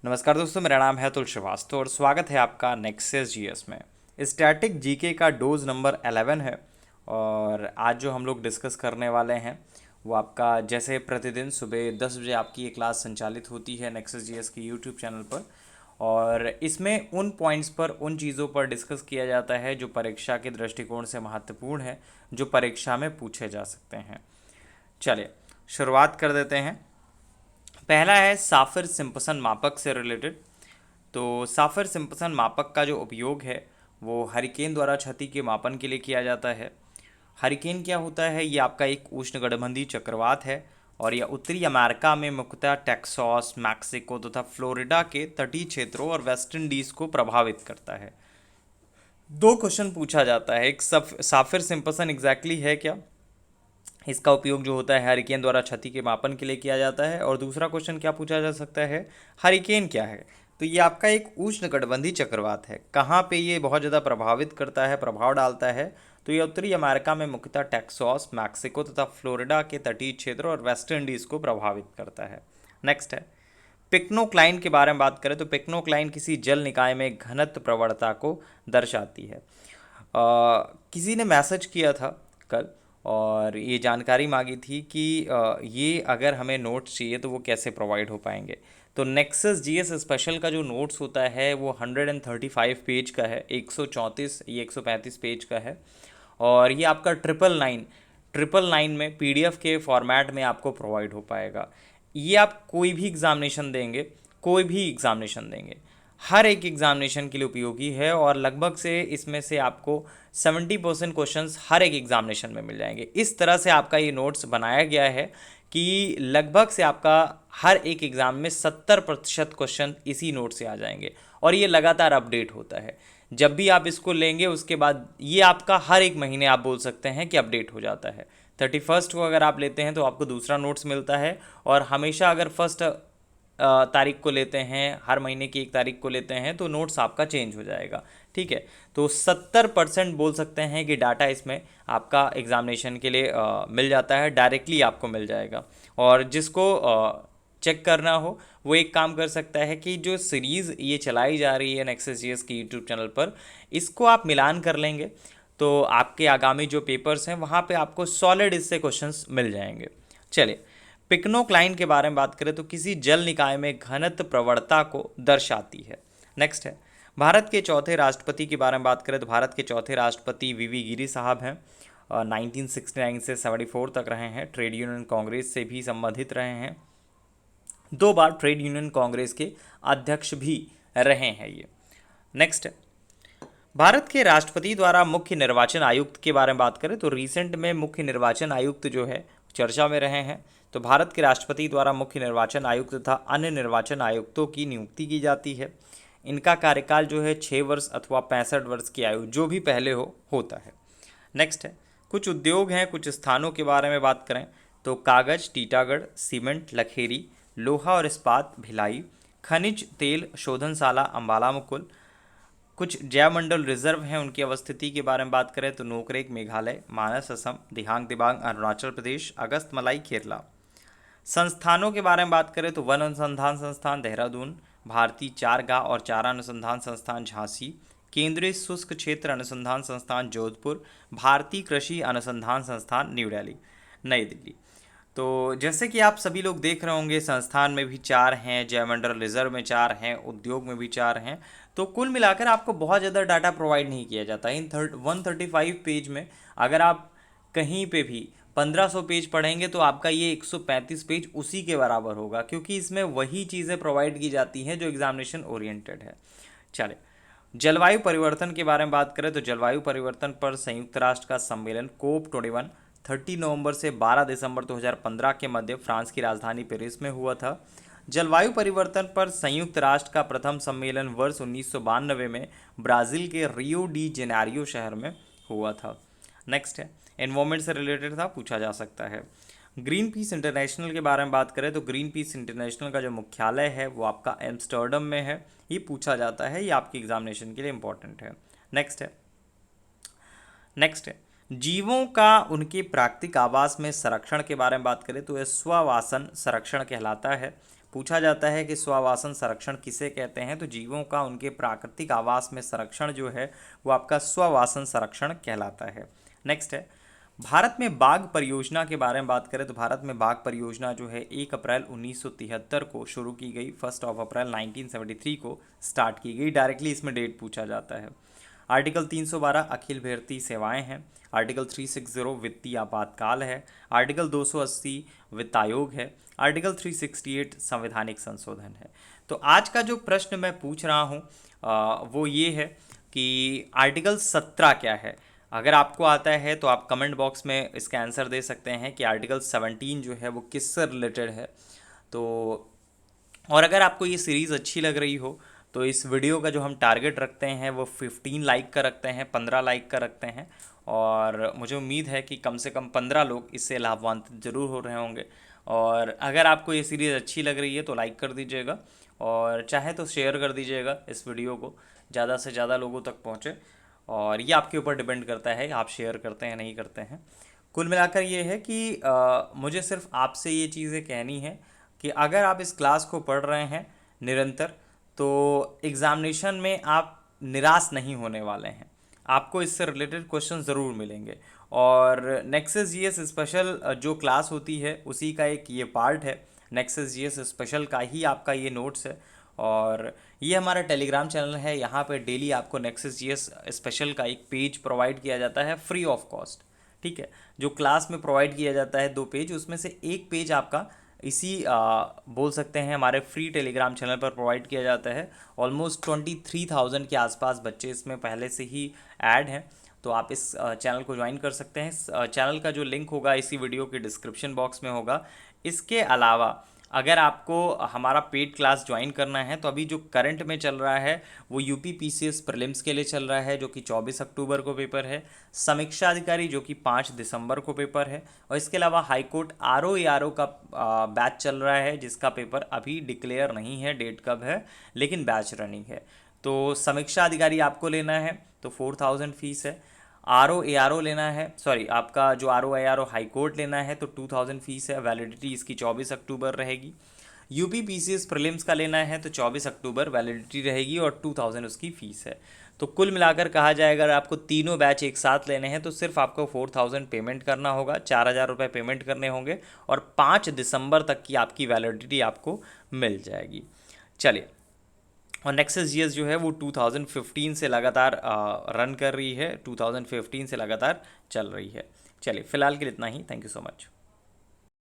नमस्कार दोस्तों, मेरा नाम है अतुल श्रीवास्तव और स्वागत है आपका नेक्सस जीएस में। स्टैटिक जीके का डोज नंबर 11 है। और आज जो हम लोग डिस्कस करने वाले हैं वो आपका जैसे प्रतिदिन सुबह 10 बजे आपकी ये क्लास संचालित होती है नेक्सस जीएस के यूट्यूब चैनल पर। और इसमें उन पॉइंट्स पर, उन चीज़ों पर डिस्कस किया जाता है जो परीक्षा के दृष्टिकोण से महत्वपूर्ण है, जो परीक्षा में पूछे जा सकते हैं। चलिए शुरुआत कर देते हैं। पहला है साफिर सिम्पसन मापक से रिलेटेड। तो साफिर सिम्पसन मापक का जो उपयोग है वो हरिकेन द्वारा क्षति के मापन के लिए किया जाता है। हरिकेन क्या होता है? ये आपका एक उष्णकटिबंधीय चक्रवात है और यह उत्तरी अमेरिका में मुख्यतः टेक्सास, मैक्सिको तथा फ्लोरिडा के तटीय क्षेत्रों और वेस्ट इंडीज को प्रभावित करता है। दो क्वेश्चन पूछा जाता है, एक साफिर सिम्पसन एग्जैक्टली है क्या, इसका उपयोग जो होता है हरिकेन द्वारा क्षति के मापन के लिए किया जाता है। और दूसरा क्वेश्चन क्या पूछा जा सकता है, हरिकेन क्या है? तो ये आपका एक उष्णकटिबंधीय चक्रवात है। कहाँ पे ये बहुत ज़्यादा प्रभावित करता है, प्रभाव डालता है? तो ये उत्तरी अमेरिका में मुख्यतः टेक्सास, मैक्सिको तथा फ्लोरिडा के तटीय क्षेत्र और वेस्ट इंडीज़ को प्रभावित करता है। नेक्स्ट है पिक्नोक्लाइन के बारे में बात करें तो पिक्नोक्लाइन किसी जल निकाय में घनत्व प्रवणता को दर्शाती है। किसी ने मैसेज किया था कल और ये जानकारी मांगी थी कि ये अगर हमें नोट्स चाहिए तो वो कैसे प्रोवाइड हो पाएंगे। तो नेक्सस जीएस स्पेशल का जो नोट्स होता है वो 135 पेज का है, 134 ये 135 पेज का है। और ये आपका 999 में पीडीएफ के फॉर्मेट में आपको प्रोवाइड हो पाएगा। ये आप कोई भी एग्ज़ामिनेशन देंगे, कोई भी एग्ज़ामिनेशन देंगे, हर एक एग्ज़ामिनेशन के लिए उपयोगी है। और लगभग से इसमें से आपको 70% क्वेश्चंस हर एक एग्ज़ामिनेशन में मिल जाएंगे। इस तरह से आपका ये नोट्स बनाया गया है कि लगभग से आपका हर एक एग्ज़ाम में 70% क्वेश्चन इसी नोट से आ जाएंगे। और ये लगातार अपडेट होता है। जब भी आप इसको लेंगे उसके बाद ये आपका हर एक महीने आप बोल सकते हैं कि अपडेट हो जाता है। 31 को अगर आप लेते हैं तो आपको दूसरा नोट्स मिलता है। और हमेशा अगर फर्स्ट तारीख को लेते हैं, हर महीने की 1 तारीख को लेते हैं, तो नोट्स आपका चेंज हो जाएगा। ठीक है, तो 70% बोल सकते हैं कि डाटा इसमें आपका एग्जामिनेशन के लिए मिल जाता है, डायरेक्टली आपको मिल जाएगा। और जिसको चेक करना हो वो एक काम कर सकता है कि जो सीरीज़ ये चलाई जा रही है नेक्सस जीएस के यूट्यूब चैनल पर, इसको आप मिलान कर लेंगे तो आपके आगामी जो पेपर्स हैं वहाँ पे आपको सॉलिड इससे क्वेश्चंस मिल जाएंगे। चलिए पिक्नोक्लाइन के बारे में बात करें तो किसी जल निकाय में घनत्व प्रवणता को दर्शाती है। नेक्स्ट है भारत के चौथे राष्ट्रपति के बारे में बात करें तो भारत के चौथे राष्ट्रपति वीवी गिरी साहब हैं। 1969 से 74 तक रहे हैं, ट्रेड यूनियन कांग्रेस से भी संबंधित रहे हैं, 2 बार ट्रेड यूनियन कांग्रेस के अध्यक्ष भी रहे हैं ये। नेक्स्ट है भारत के राष्ट्रपति द्वारा मुख्य निर्वाचन आयुक्त के बारे में बात करें तो रिसेंट में मुख्य निर्वाचन आयुक्त जो है चर्चा में रहे हैं। तो भारत के राष्ट्रपति द्वारा मुख्य निर्वाचन आयुक्त तथा अन्य निर्वाचन आयुक्तों की नियुक्ति की जाती है। इनका कार्यकाल जो है 6 वर्ष अथवा 65 वर्ष की आयु जो भी पहले होता है। नेक्स्ट है कुछ उद्योग हैं, कुछ स्थानों के बारे में बात करें तो कागज टीटागढ़, सीमेंट लखेरी, लोहा और इस्पात भिलाई, खनिज तेल शोधनशाला अम्बाला मुकुल। कुछ जैवमंडल रिजर्व हैं, उनकी अवस्थिति के बारे में बात करें तो नोकरेक मेघालय, मानस असम, दिहांग दिबांग अरुणाचल प्रदेश, अगस्त मलाई केरला। संस्थानों के बारे में बात करें तो वन अनुसंधान संस्थान देहरादून, भारतीय चारागाह और चारा अनुसंधान संस्थान झांसी, केंद्रीय शुष्क क्षेत्र अनुसंधान संस्थान जोधपुर, भारतीय कृषि अनुसंधान संस्थान नई दिल्ली। तो जैसे कि आप सभी लोग देख रहे होंगे, संस्थान में भी 4 हैं, जयमंडल रिजर्व में 4 हैं, उद्योग में भी 4 हैं। तो कुल मिलाकर आपको बहुत ज़्यादा डाटा प्रोवाइड नहीं किया जाता इन 135 पेज में। अगर आप कहीं पे भी 1500 पेज पढ़ेंगे तो आपका ये 135 पेज उसी के बराबर होगा, क्योंकि इसमें वही चीज़ें प्रोवाइड की जाती हैं जो एग्जामिनेशन ओरिएंटेड है। चले जलवायु परिवर्तन के बारे में बात करें तो जलवायु परिवर्तन पर संयुक्त राष्ट्र का सम्मेलन COP21 30 नवंबर से 12 दिसंबर 2015 के मध्य फ्रांस की राजधानी पेरिस में हुआ था। जलवायु परिवर्तन पर संयुक्त राष्ट्र का प्रथम सम्मेलन वर्ष 1992 में ब्राज़ील के रियो डी जेनेरियो शहर में हुआ था। नेक्स्ट है एनवायरमेंट से रिलेटेड था, पूछा जा सकता है। ग्रीन पीस इंटरनेशनल के बारे में बात करें तो ग्रीन पीस इंटरनेशनल का जो मुख्यालय है वो आपका एम्स्टर्डम में है। ये पूछा जाता है, ये आपकी एग्जामिनेशन के लिए इंपॉर्टेंट है। नेक्स्ट है जीवों का उनके प्राकृतिक आवास में संरक्षण के बारे में बात करें तो यह स्ववासन संरक्षण कहलाता है। पूछा जाता है कि स्वावासन संरक्षण किसे कहते हैं, तो जीवों का उनके प्राकृतिक आवास में संरक्षण जो है वो आपका स्वावासन संरक्षण कहलाता है। नेक्स्ट है, भारत में बाघ परियोजना के बारे में बात करें तो भारत में बाघ परियोजना जो है 1 अप्रैल 1973 को शुरू की गई, 1 अप्रैल 1973 को स्टार्ट की गई। डायरेक्टली इसमें डेट पूछा जाता है। आर्टिकल 312 अखिल भारतीय सेवाएं हैं। आर्टिकल 360 वित्तीय आपातकाल है। आर्टिकल 280 वित्त आयोग है। आर्टिकल 368 संवैधानिक संशोधन है। तो आज का जो प्रश्न मैं पूछ रहा हूँ वो ये है कि आर्टिकल 17 क्या है। अगर आपको आता है तो आप कमेंट बॉक्स में इसका आंसर दे सकते हैं कि आर्टिकल 17 जो है वो किससे रिलेटेड है। तो और अगर आपको ये सीरीज़ अच्छी लग रही हो तो इस वीडियो का जो हम टारगेट रखते हैं वो 15 लाइक का रखते हैं, 15 लाइक का रखते हैं। और मुझे उम्मीद है कि कम से कम 15 लोग इससे लाभान्वित जरूर हो रहे होंगे। और अगर आपको ये सीरीज़ अच्छी लग रही है तो लाइक कर दीजिएगा, और चाहे तो शेयर कर दीजिएगा इस वीडियो को, ज़्यादा से ज़्यादा लोगों तक पहुँचे। और ये आपके ऊपर डिपेंड करता है आप शेयर करते हैं नहीं करते हैं। कुल मिलाकर ये है कि मुझे सिर्फ आपसे ये चीज़ें कहनी है कि अगर आप इस क्लास को पढ़ रहे हैं निरंतर तो एग्ज़ामिनेशन में आप निराश नहीं होने वाले हैं। आपको इससे रिलेटेड क्वेश्चन ज़रूर मिलेंगे। और नेक्सस जीएस स्पेशल जो क्लास होती है उसी का एक ये पार्ट है। नेक्सस जीएस स्पेशल का ही आपका ये नोट्स है। और ये हमारा टेलीग्राम चैनल है, यहाँ पे डेली आपको नेक्सस जीएस स्पेशल का एक पेज प्रोवाइड किया जाता है फ्री ऑफ कॉस्ट। ठीक है, जो क्लास में प्रोवाइड किया जाता है 2 पेज, उसमें से एक पेज आपका इसी बोल सकते हैं हमारे फ्री टेलीग्राम चैनल पर प्रोवाइड किया जाता है। ऑलमोस्ट 23,000 के आसपास बच्चे इसमें पहले से ही ऐड हैं, तो आप इस चैनल को ज्वाइन कर सकते हैं। चैनल का जो लिंक होगा इसी वीडियो के डिस्क्रिप्शन बॉक्स में होगा। इसके अलावा अगर आपको हमारा पेड क्लास ज्वाइन करना है तो अभी जो करंट में चल रहा है वो यूपी पीसीएस प्रीलिम्स के लिए चल रहा है, जो कि 24 अक्टूबर को पेपर है। समीक्षा अधिकारी जो कि 5 दिसंबर को पेपर है। और इसके अलावा हाईकोर्ट आरओ का बैच चल रहा है, जिसका पेपर अभी डिक्लेयर नहीं है डेट कब है, लेकिन बैच रनिंग है। तो समीक्षा अधिकारी आपको लेना है तो 4000 फीस है। आरओ लेना है, सॉरी आपका जो आरओ हाई कोर्ट लेना है तो 2000 फीस है। वैलिडिटी इसकी 24 अक्टूबर रहेगी। यूपी पीसीएस प्रीलिम्स का लेना है तो 24 अक्टूबर वैलिडिटी रहेगी और 2000 उसकी फ़ीस है। तो कुल मिलाकर कहा जाए अगर आपको तीनों बैच एक साथ लेने हैं तो सिर्फ आपको 4000 पेमेंट करना होगा, 4000 रुपये पेमेंट करने होंगे और 5 दिसंबर तक की आपकी वैलिडिटी आपको मिल जाएगी। चलिए, और नेक्सस जीएस जो है वो 2015 से लगातार रन कर रही है, 2015 से लगातार चल रही है। चलिए, फिलहाल के लिए इतना ही। Thank you so much.